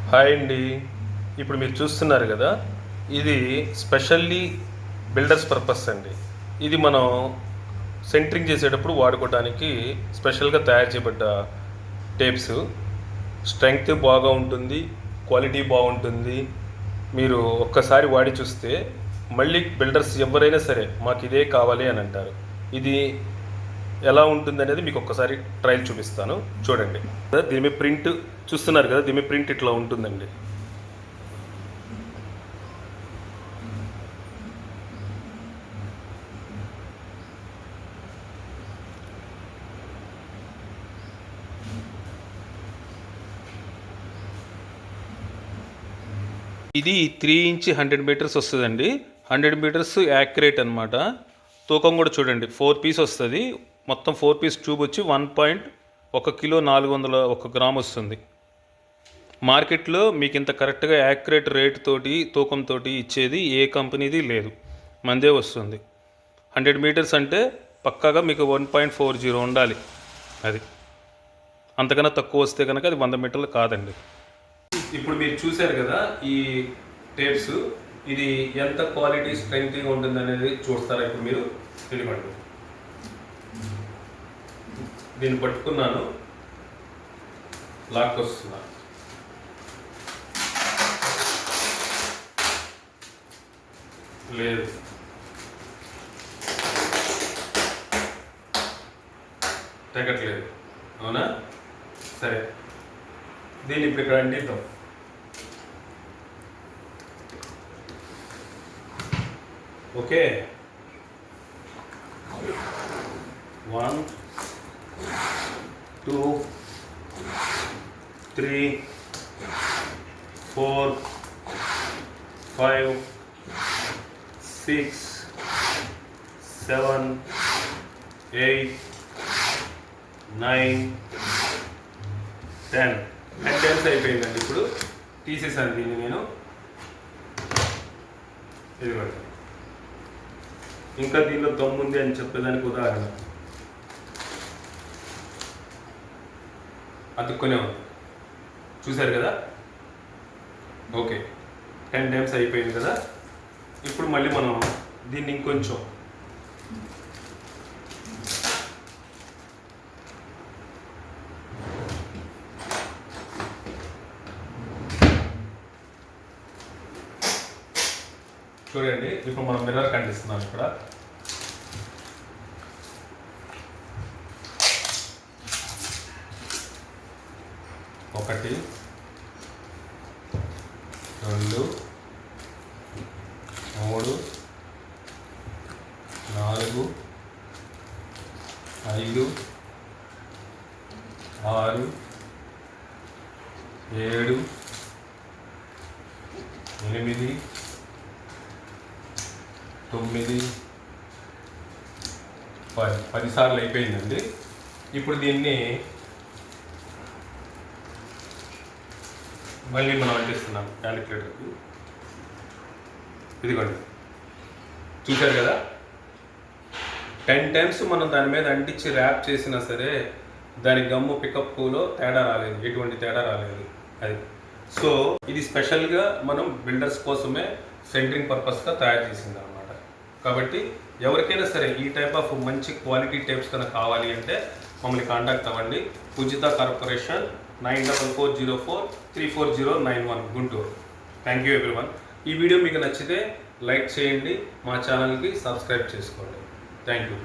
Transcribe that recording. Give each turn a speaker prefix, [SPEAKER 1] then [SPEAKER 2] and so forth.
[SPEAKER 1] Hi అండి. ఇప్పుడు మీరు చూస్తున్నారు కదా, ఇది స్పెషల్లీ బిల్డర్స్ పర్పస్ అండి. ఇది మనం సెంటరింగ్ చేసేటప్పుడు వాడుకోవడానికి స్పెషల్గా తయారు చేయబడ్డ టేప్స్. స్ట్రెంగ్త్ బాగా ఉంటుంది, క్వాలిటీ బాగుంటుంది. మీరు ఒక్కసారి వాడి చూస్తే మళ్ళీ బిల్డర్స్ ఎవరైనా సరే మాకు ఇదే కావాలి అని అంటారు. ఇది ఎలా ఉంటుంది అనేది మీకు ఒక్కసారి ట్రయల్ చూపిస్తాను, చూడండి. దీని మీద ప్రింట్ చూస్తున్నారు కదా, దీని మీద ప్రింట్ ఇట్లా ఉంటుందండి. ఇది 3 ఇంచ్ 100 మీటర్స్ వస్తుందండి. 100 మీటర్స్ యాక్యురేట్ అనమాట. తూకం కూడా చూడండి, 4 పీస్ వస్తుంది. మొత్తం 4 పీస్ ట్యూబ్ వచ్చి 1.1 కిలో 401 గ్రామ్ వస్తుంది. మార్కెట్లో మీకు ఇంత కరెక్ట్గా యాక్యురేట్ రేట్ తోటి తూకంతో ఇచ్చేది ఏ కంపెనీది లేదు, మందే వస్తుంది. 100 మీటర్స్ అంటే పక్కాగా మీకు 1.40 ఉండాలి. అది అంతకన్నా తక్కువ వస్తే కనుక అది 100 మీటర్లు కాదండి. ఇప్పుడు మీరు చూశారు కదా ఈ టేప్స్, ఇది ఎంత క్వాలిటీ స్ట్రెంగ్త్గా ఉంటుంది అనేది చూస్తారా. ఇప్పుడు మీరు తెలియపండి, దీన్ని పట్టుకున్నాను, లాక్ వస్తున్నాను. లేదు, తెగట్లేదు. అవునా? సరే, దీన్ని ఇప్పుడు ఇక్కడ అంటిద్దాం. ఓకే, 1 2 3 4 5 6 7 8 9 10 టైమ్స్ అయిపోయిందండి. ఇప్పుడు తీసేసాను దీన్ని నేను. ఇదిగోండి, ఇంకా దీనిలో దమ్ముంది అని చెప్పేదానికి ఉదాహరణ అతుక్కునే ఉంది. చూశారు కదా. ఓకే, 10 టైమ్స్ అయిపోయింది కదా. ఇప్పుడు మళ్ళీ మనం దీన్ని ఇంకొంచెం చూడండి. ఇప్పుడు మనం మిర్రర్ కండిస్తున్నాం ఇక్కడ. ఒకటి, 2, 3, 4, 5, 6, 7, 8, 9, 10 సార్లు అయిపోయిందండి. ఇప్పుడు దీన్ని మళ్ళీ మనం అంటిస్తున్నాం క్యాలిక్యులేటర్కి. ఇదిగోండి, చూశారు కదా. 10 టైమ్స్ మనం దాని మీద అంటించి ర్యాప్ చేసినా సరే దాని గమ్ము పికప్లో తేడా రాలేదు, ఎటువంటి తేడా రాలేదు. అది సో ఇది స్పెషల్గా మనం బిల్డర్స్ కోసమే సెంటరింగ్ పర్పస్గా తయారు చేసింది అనమాట. కాబట్టి ఎవరికైనా సరే ఈ టైప్ ఆఫ్ మంచి క్వాలిటీ టేప్స్ కనుక కావాలి అంటే మమ్మల్ని కాంటాక్ట్ అవ్వండి. Pujitha corporation, 9440434091 Guntur. Thank you everyone. ఈ వీడియో మీకు నచ్చితే లైక్ చేయండి, మా ఛానల్కి సబ్స్క్రైబ్ చేసుకోండి. Thank you.